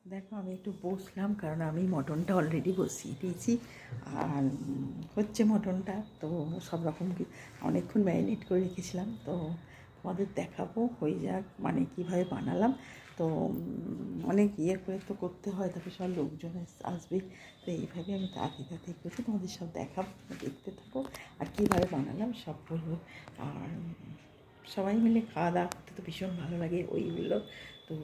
দেখো আমি একটু বসলাম, কারণ আমি মটনটা অলরেডি বসিয়ে দিয়েছি। আর হচ্ছে মটনটা তো সব রকম অনেকক্ষণ ম্যারিনেট করে রেখেছিলাম, তো তোমাদের দেখাবো হয়ে যাক মানে কীভাবে বানালাম। তো অনেক ইয়ে করে তো করতে হয়, তারপরে সব লোকজন আসবে, তো এইভাবে আমি তাড়াতাড়ি করছি, তোমাদের সব দেখাবো, দেখতে থাকো। আর কীভাবে বানালাম সব বলবো। আর সবাই মিলে খাওয়া দাওয়া করতে তো ভীষণ ভালো লাগে ওইগুলো। তো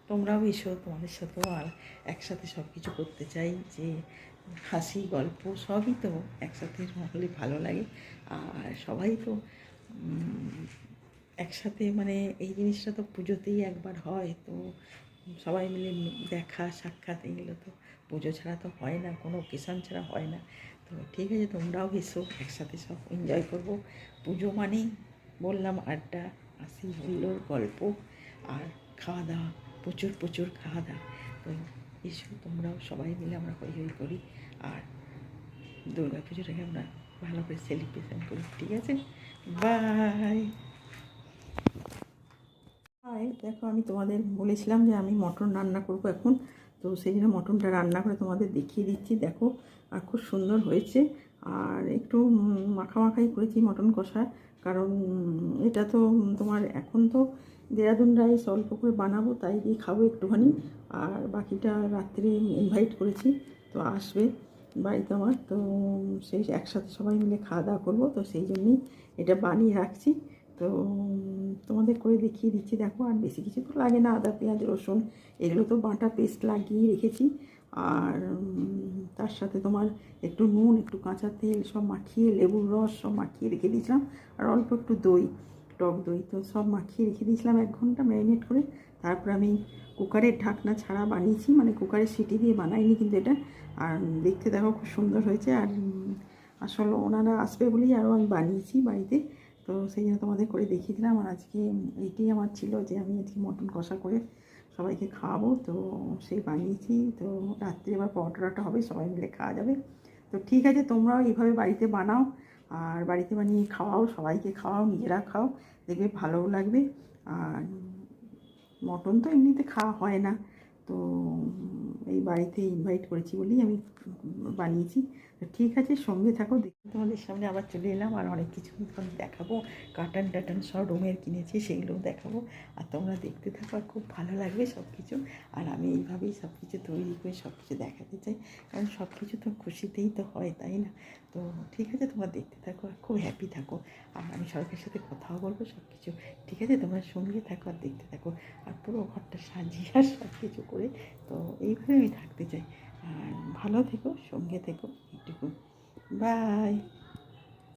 তোমরাও এসো, তোমাদের সাথেও আর একসাথে সব কিছু করতে চাই, যে হাসি গল্প সবই তো একসাথে হলে ভালো লাগে। আর সবাই তো একসাথে মানে এই জিনিসটা তো পুজোতেই একবার হয়, তো সবাই মিলে দেখা সাক্ষাৎ এগুলো তো পুজো ছাড়া তো হয় না, কোনো অকেশন ছাড়া হয় না। তো ঠিক আছে, তোমরাও এসো, একসাথে সব এনজয় করবো। পুজো মানেই বললাম আড্ডা, হাসি হুল্লোড় গল্প আর খাওয়া দাওয়া, প্রচুর প্রচুর খাওয়া দাওয়া। তো এসো তোমরাও, সবাই মিলে আমরা হই হই করি আর দুর্গা পুজোটাকে আমরা ভালো করে সেলিব্রেশন করি। ঠিক আছে, বাই। হাই, দেখো আমি তোমাদের বলেছিলাম যে আমি মটন রান্না করব এখন, তো সেই জন্য মটনটা রান্না করে তোমাদের দেখিয়ে দিচ্ছি। দেখো আর খুব সুন্দর হয়েছে। আর একটু মাখামাখাই করেছি মটন কষা, কারণ এটা তো তোমার এখন তো দেরাদুন রাইস অল্প করে বানাবো, তাই দিয়ে খাবো একটুখানি। আর বাকিটা রাত্রে ইনভাইট করেছি, তো আসবে বাড়িতে আমার, তো সেই একসাথে সবাই মিলে খাওয়া দাওয়া করবো, তো সেই জন্যই এটা বানিয়ে রাখছি। তো তোমাদের করে দেখিয়ে দিচ্ছি। দেখো আর বেশি কিছু তো লাগে না, আদা পেঁয়াজ রসুন এগুলো তো বাটা পেস্ট লাগিয়ে রেখেছি। আর তার সাথে তোমার একটু নুন, একটু কাঁচা তেল সব মাখিয়ে, লেবুর রস সব মাখিয়ে রেখে দিয়েছিলাম। আর অল্প একটু দই, টক দই, তো সব মাখিয়ে রেখে দিয়েছিলাম 1 ঘন্টা ম্যারিনেট করে। তারপর আমি কুকারের ঢাকনা ছাড়া বানিয়েছি, মানে কুকারের সিটি দিয়ে বানাইনি কিন্তু এটা। আর দেখতে দেখো খুব সুন্দর হয়েছে। আর আসলে ওনারা আসবে বলেই আরও আমি বানিয়েছি বাড়িতে, তো সেই জন্য তোমাদের করে দেখিয়ে দিলাম। আর আজকে এইটাই আমার ছিল যে আমি আজকে মটন কষা করে সবাইকে খাওয়াবো, তো সেই বানিয়েছি। তো রাত্রে এবার পরোটা হবে, সবাই মিলে খাওয়া যাবে। তো ঠিক আছে, তোমরাও এইভাবে বাড়িতে বানাও, আর বাড়িতে বানিয়ে খাওয়াও, সবাইকে খাওয়াও, নিজেরা খাও, দেখবে ভালোও লাগবে। আর মটন তো এমনিতে খাওয়া হয় না, তো এই বাড়িতে ইনভাইট করেছি বলেই আমি বানিয়েছি। তো ঠিক আছে, সঙ্গে থাকো, দেখি তোমাদের সামনে আবার চলে এলাম। আর অনেক কিছু দেখাবো, কাটান টাটান সব রুমের কিনেছি, সেগুলোও দেখাবো। আর তোমরা দেখতে থাকো, আর খুব ভালো লাগবে সব কিছু। আর আমি এইভাবেই সব কিছু তৈরি করে সব কিছু দেখাতে চাই, কারণ সব কিছু তো খুশিতেই তো হয়, তাই না? তো ঠিক আছে, তোমরা দেখতে থাকো আর খুব হ্যাপি থাকো। আর আমি সবার সাথে কথাও বলবো সব কিছু। ঠিক আছে, তোমরা সঙ্গে থাকো আর দেখতে থাকো। আর পুরো ঘরটা সাজিয়ে আর সব কিছু করে, তো এইভাবে আমি থাকতে চাই। আর ভালো থেকো, সঙ্গে থেকো, এইটুকু। বাই।